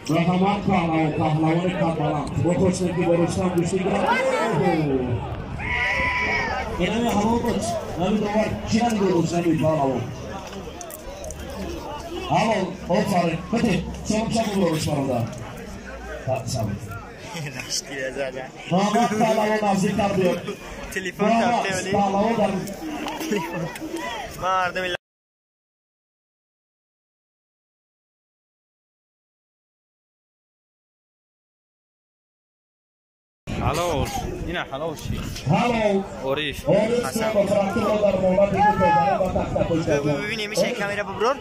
Rahmat kahlavani kapalan. Botoçdaki görüşten düştüler. Yine Hamokoç. Nabi Doğar kiran görüşten bir kahlavani. Alo, ofarin. Hadi, çabuk görüş var orada. Tamam. Raştiye zaten. Rahmat kahlavani nazikler diyor. Telefon kaptı öyle. Kahlavani. Telefon. Vardı bile. حلاوش این حلاوشی اوریش حسن ببینیم میشه کامیرا ببرور